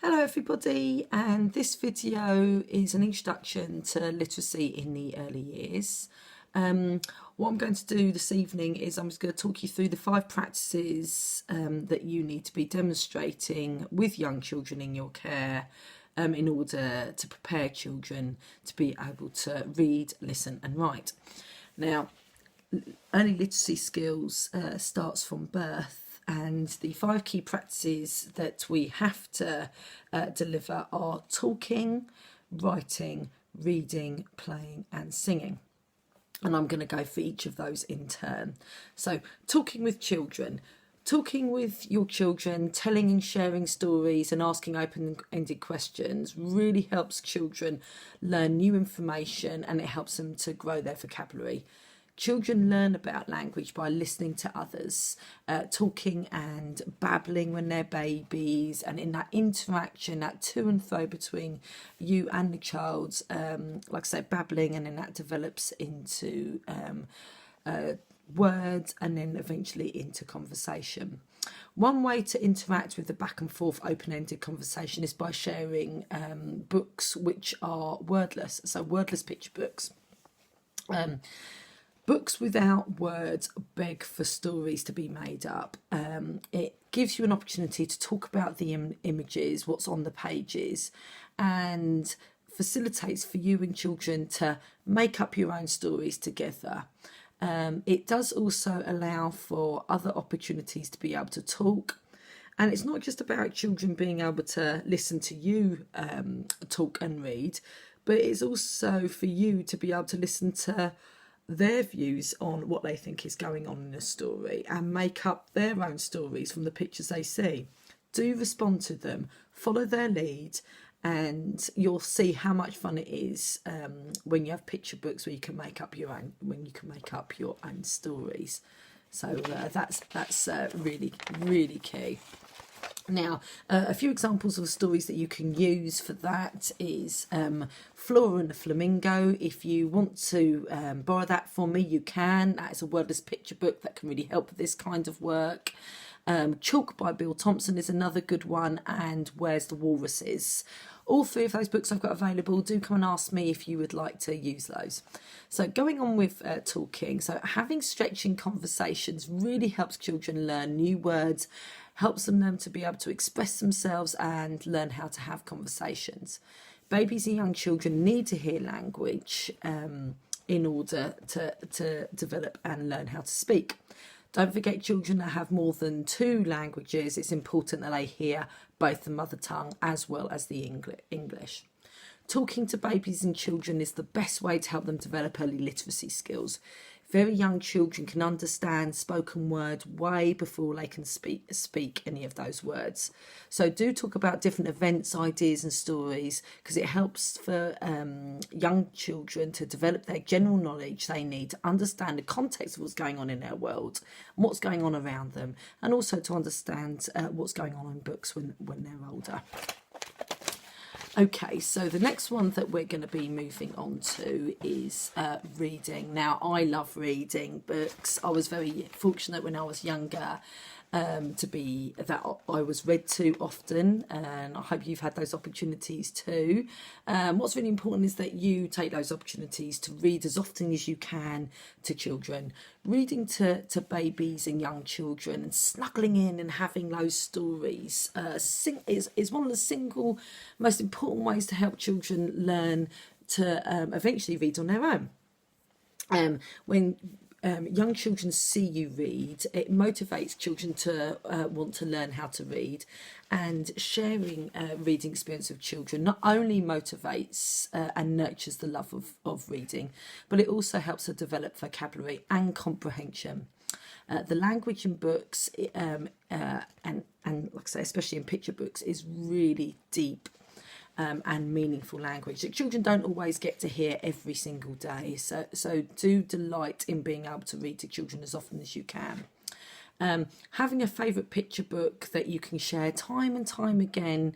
Hello everybody, and this video is an introduction to literacy in the early years. What I'm going to do this evening is I'm just going to talk you through the 5 practices that you need to be demonstrating with young children in your care in order to prepare children to be able to read, listen and write. Now, early literacy skills starts from birth. And the 5 key practices that we have to deliver are talking, writing, reading, playing and singing. And I'm going to go for each of those in turn. So talking with children. Talking with your children, telling and sharing stories and asking open-ended questions really helps children learn new information, and it helps them to grow their vocabulary. Children learn about language by listening to others, talking and babbling when they're babies, and in that interaction, that to and fro between you and the child, like I say, babbling, and then that develops into words and then eventually into conversation. One way to interact with the back and forth open-ended conversation is by sharing books which are wordless, so wordless picture books. Books without words beg for stories to be made up. It gives you an opportunity to talk about the images, what's on the pages, and facilitates for you and children to make up your own stories together. It does also allow for other opportunities to be able to talk. And it's not just about children being able to listen to you talk and read, but it's also for you to be able to listen to their views on what they think is going on in a story and make up their own stories from the pictures they see. Do respond to them, follow their lead, and you'll see how much fun it is when you have picture books where you can make up your own stories. So that's really key. Now, a few examples of stories that you can use for that is Flora and the Flamingo. If you want to borrow that from me, you can. That is a wordless picture book that can really help with this kind of work. Chalk by Bill Thompson is another good one, and Where's the Walruses. All 3 of those books I've got available. Do come and ask me if you would like to use those. So going on with talking. So having stretching conversations really helps children learn new words, helps them learn to be able to express themselves and learn how to have conversations. Babies and young children need to hear language in order to develop and learn how to speak. Don't forget, children that have more than 2 languages, it's important that they hear both the mother tongue as well as the English. Talking to babies and children is the best way to help them develop early literacy skills. Very young children can understand spoken word way before they can speak any of those words. So do talk about different events, ideas and stories, because it helps for young children to develop their general knowledge they need to understand the context of what's going on in their world and what's going on around them, and also to understand what's going on in books when they're older. Okay, so the next one that we're going to be moving on to is reading. Now, I love reading books. I was very fortunate when I was younger to be that I was read to often, and I hope you've had those opportunities too. What's really important is that you take those opportunities to read as often as you can to children. Reading to babies and young children and snuggling in and having those stories is one of the single most important ways to help children learn to eventually read on their own. When young children see you read, it motivates children to want to learn how to read, and sharing reading experience with children not only motivates and nurtures the love of reading, but it also helps to develop vocabulary and comprehension. The language in books and like I say, especially in picture books, is really deep and meaningful language that children don't always get to hear every single day. So do delight in being able to read to children as often as you can. Having a favourite picture book that you can share time and time again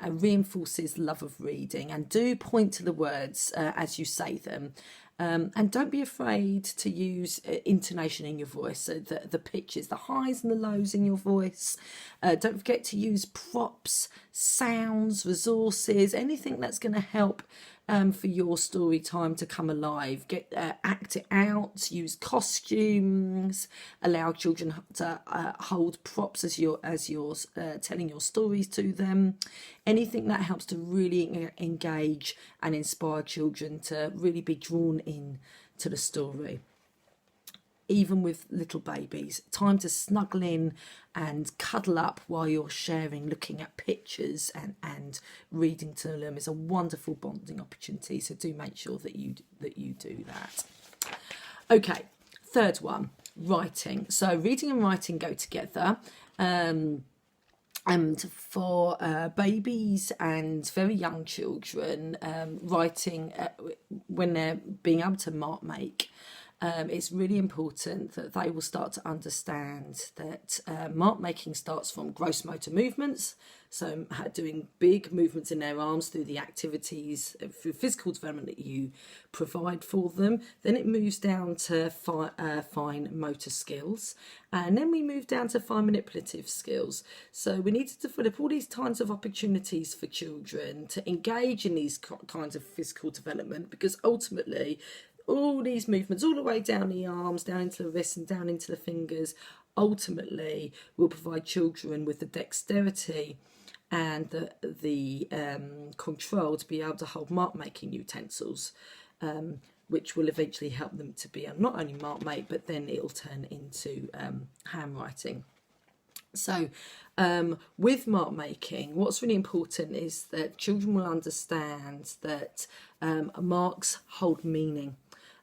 reinforces love of reading, and do point to the words as you say them, And don't be afraid to use intonation in your voice, so the pitches, the highs and the lows in your voice. Don't forget to use props, sounds, resources, anything that's going to help for your story time to come alive. Act it out, use costumes, allow children to hold props as you're telling your stories to them. Anything that helps to really engage and inspire children to really be drawn in to the story. Even with little babies, time to snuggle in and cuddle up while you're sharing, looking at pictures and reading to them is a wonderful bonding opportunity. So do make sure that you do that. Okay, third one, writing. So reading and writing go together. And for babies and very young children, writing when they're being able to mark make, it's really important that they will start to understand that mark making starts from gross motor movements, so doing big movements in their arms through the activities, through physical development that you provide for them. Then it moves down to fine motor skills, and then we move down to fine manipulative skills. So we need to develop all these kinds of opportunities for children to engage in these kinds of physical development, because ultimately all these movements all the way down the arms, down into the wrists and down into the fingers, ultimately will provide children with the dexterity and the control to be able to hold mark making utensils, which will eventually help them to be not only mark make, but then it'll turn into handwriting. So with mark making, what's really important is that children will understand that marks hold meaning,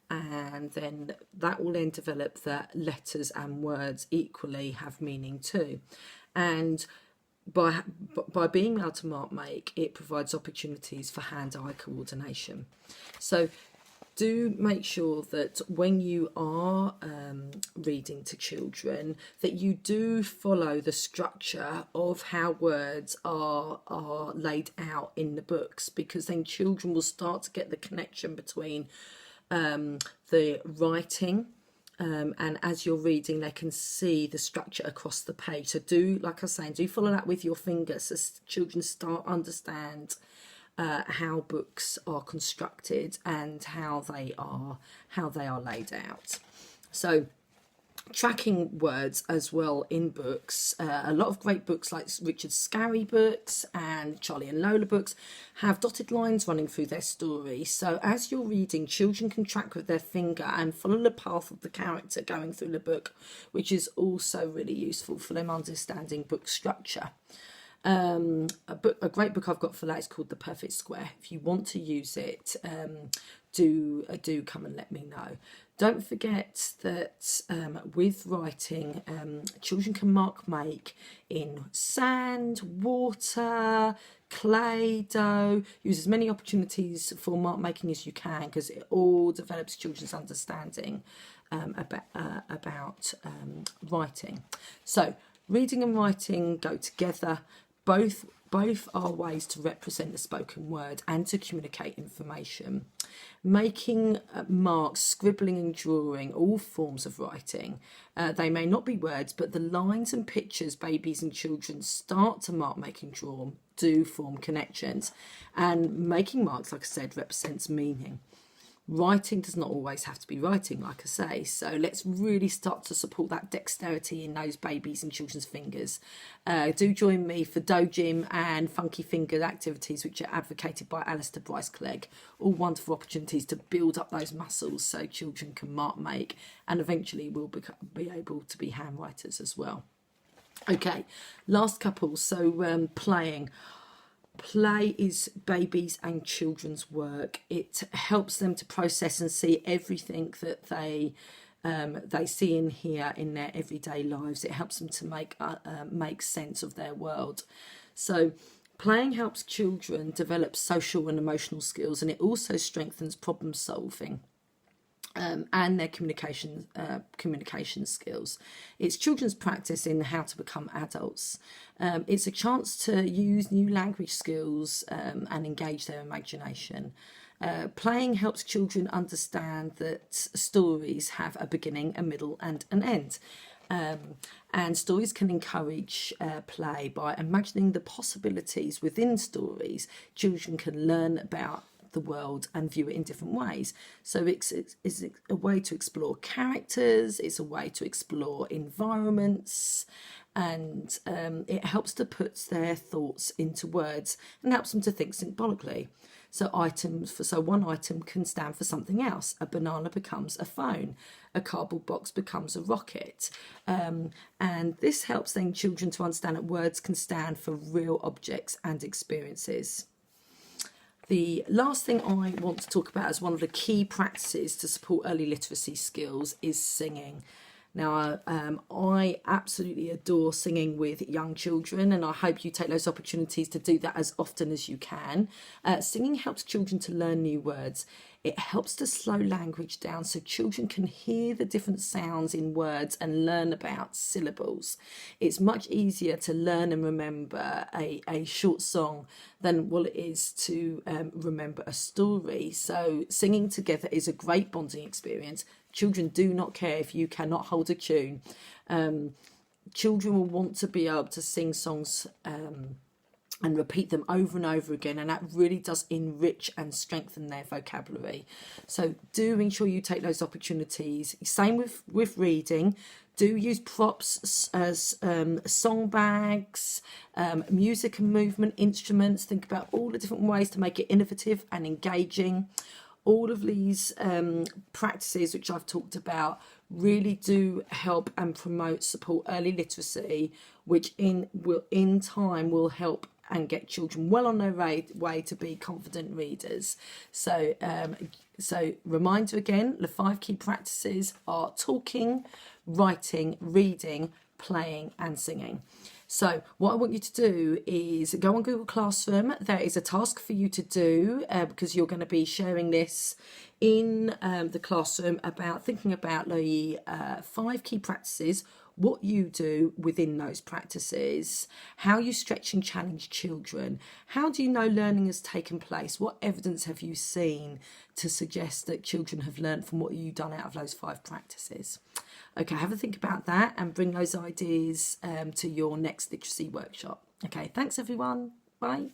and then that will then develop that letters and words equally have meaning too. And by being able to mark make, it provides opportunities for hand-eye coordination. So do make sure that when you are reading to children, that you do follow the structure of how words are laid out in the books, because then children will start to get the connection between the writing, and as you're reading they can see the structure across the page. So do, like I was saying, do follow that with your fingers as children start understand how books are constructed and how they are laid out. So tracking words as well in books. A lot of great books like Richard Scarry books and Charlie and Lola books have dotted lines running through their story. So as you're reading, children can track with their finger and follow the path of the character going through the book, which is also really useful for them understanding book structure. A great book I've got for that is called The Perfect Square. If you want to use it, do come and let me know. Don't forget that with writing, children can mark make in sand, water, clay, dough. Use as many opportunities for mark making as you can, because it all develops children's understanding about writing. So reading and writing go together. Both are ways to represent the spoken word and to communicate information. Making marks, scribbling and drawing, all forms of writing. They may not be words, but the lines and pictures babies and children start to mark, make and draw do form connections. And making marks, like I said, represents meaning. Writing does not always have to be writing, like I say, so let's really start to support that dexterity in those babies and children's fingers. Do join me for Dojim and Funky Finger activities, which are advocated by Alistair Bryce-Clegg. All wonderful opportunities to build up those muscles so children can mark make and eventually will be able to be handwriters as well. Okay, last couple. So playing. Play is babies and children's work. It helps them to process and see everything that they see and hear in their everyday lives. It helps them to make sense of their world. So playing helps children develop social and emotional skills, and it also strengthens problem solving. And their communication skills. It's children's practice in how to become adults. It's a chance to use new language skills and engage their imagination. Playing helps children understand that stories have a beginning, a middle, and an end. And stories can encourage play by imagining the possibilities within stories. Children can learn about the world and view it in different ways. So it's a way to explore characters, it's a way to explore environments, and it helps to put their thoughts into words and helps them to think symbolically. So one item can stand for something else. A banana becomes a phone. A cardboard box becomes a rocket. And this helps then children to understand that words can stand for real objects and experiences. The last thing I want to talk about as one of the key practices to support early literacy skills is singing. Now, I absolutely adore singing with young children, and I hope you take those opportunities to do that as often as you can. Singing helps children to learn new words. It helps to slow language down so children can hear the different sounds in words and learn about syllables. It's much easier to learn and remember a short song than what it is to remember a story. So singing together is a great bonding experience. Children do not care if you cannot hold a tune. Children will want to be able to sing songs and repeat them over and over again, and that really does enrich and strengthen their vocabulary. So do ensure you take those opportunities. Same with reading. Do use props as song bags, music and movement instruments. Think about all the different ways to make it innovative and engaging. All of these practices which I've talked about really do help and support early literacy, which in time will help and get children well on their way to be confident readers. So reminder again, the 5 key practices are talking, writing, reading, playing and singing. So what I want you to do is go on Google Classroom. There is a task for you to do because you're going to be sharing this in the classroom about thinking about the 5 key practices, what you do within those practices, how you stretch and challenge children, how do you know learning has taken place, what evidence have you seen to suggest that children have learned from what you've done out of those 5 practices. Okay, have a think about that and bring those ideas to your next literacy workshop. Okay, thanks everyone. Bye.